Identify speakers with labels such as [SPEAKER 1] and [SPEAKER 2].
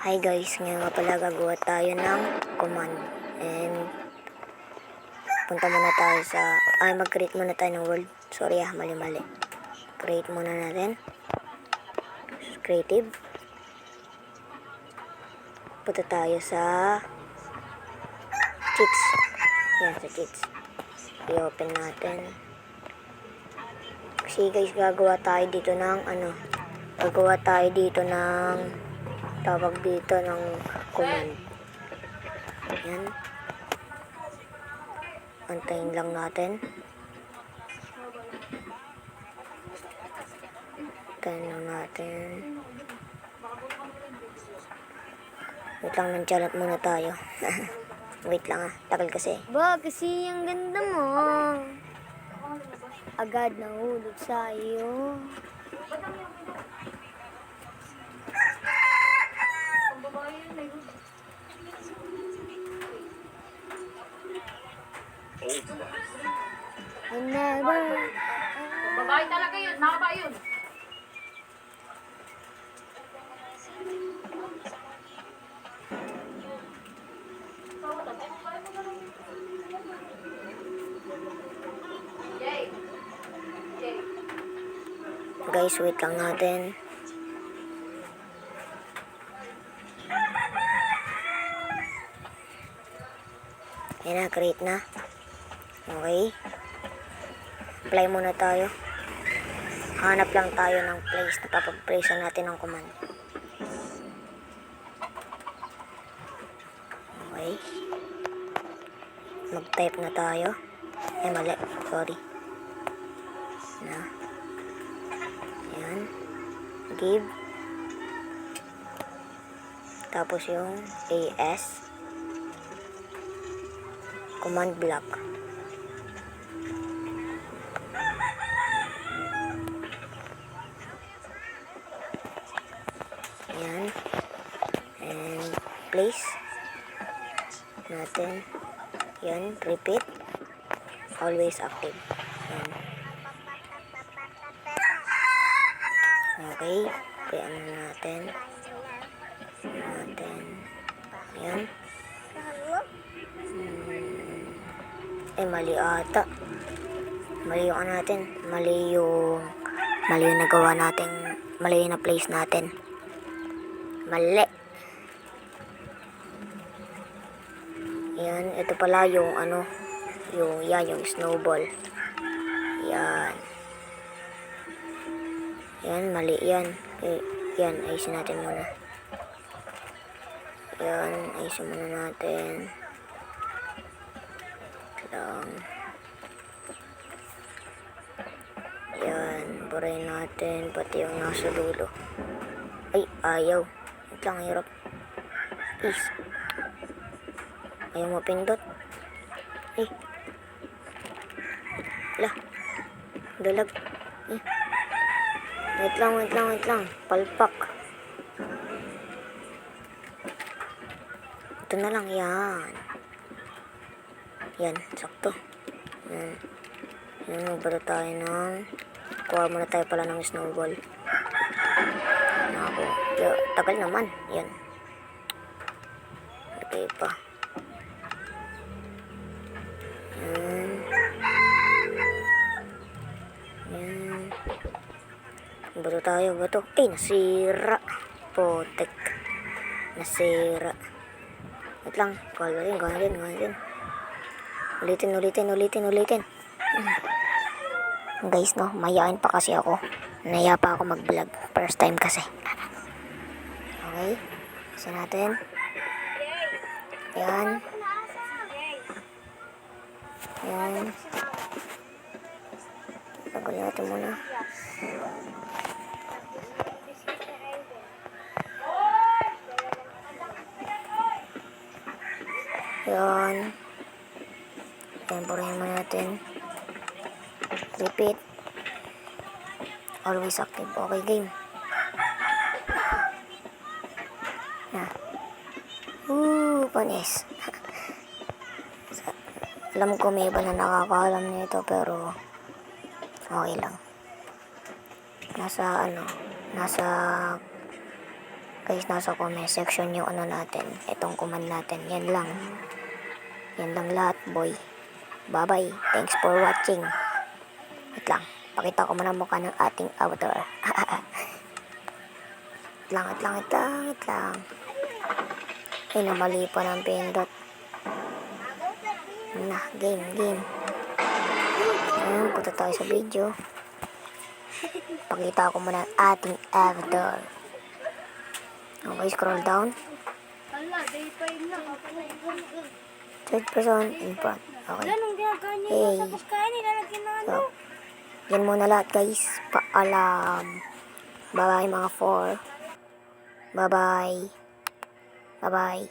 [SPEAKER 1] Hi guys, ngayon nga pala gagawa tayo ng command. And punta muna tayo sa, mag-create muna tayo ng world. Sorry mali. Create muna natin. Creative. Punta tayo sa cheats. Yan, sa cheats. I-open natin. Kasi guys, gagawa tayo dito ng tawag dito ng command. Yan. Antayin lang natin. Wait lang, nang-chat muna tayo. Wait lang tagal kasi.
[SPEAKER 2] Ba, kasi ang ganda mo. Agad nahulog sa iyo. I never.
[SPEAKER 3] Babae talaga yun, nakaba yun.
[SPEAKER 1] Guys, wait lang natin. Yan na, create na. Okay. Apply muna tayo. Hanap lang tayo ng place na papag-place natin ng command. Okay. Mag-type na tayo. Mali. Sorry. Na. Yan. Give. Tapos yung AS. Command block. Yan. And place natin. Yan. Repeat. Always active. Yan. Okay. Kaya natin. Yan. Mali ata. Mali yung natin. Mali yung nagawa natin. Mali yung na-place natin. Mali. Yan. Ito pala yung yung snowball. Yan. Yan. Mali yan. Yan. Ayusin natin muna. Yan. Ayusin muna natin. Yan, burahin natin pati yung nasa dulo. Ay, ayaw. Wait lang, hirap. Please. Ayaw mo pindot. Eh. Wala. Dalag. Eh. Wait lang. Palpak. Ito na lang, yan. Yan, sakto. Yan. Yan, magbalo tayo ng... Kuha muna tayo pala ng snowball. Ako. Tagal naman. Yan. Okay pa. Yan. Yan. Magbalo tayo. Bato. Eh, nasira. Potek. Nasira. Wait lang. Gawin. Ulitin. Guys, no, mayayain pa kasi ako. Naya pa ako mag-vlog. First time kasi. Okay. Isa natin. Yan. Tagal natin muna. Yan. Temporahin mo natin. Repeat. Always active. Okay, game. Na. Panis. Alam ko may iba na nakakaalam nito pero okay lang. Nasa Guys, nasa comment section yung ano natin. Itong command natin. Yan lang. Yan lang lahat, boy. Bye-bye. Thanks for watching. Wait lang. Pakita ko muna mukha ng ating avatar. Wait lang. Ay, namali pa ng pindot. Na, game. Ayan, punta tayo sa video. Pakita ko muna ang ating avatar. Okay, scroll down.
[SPEAKER 2] Ala, day 5 na.
[SPEAKER 1] Third person in front. Okay.
[SPEAKER 2] Anong ginagawa niya?
[SPEAKER 1] Hey.
[SPEAKER 2] Tapos kaya nilalagyan na ano?
[SPEAKER 1] So, yan muna lahat guys. Paalam. Bye-bye mga 4. Bye-bye. Bye-bye.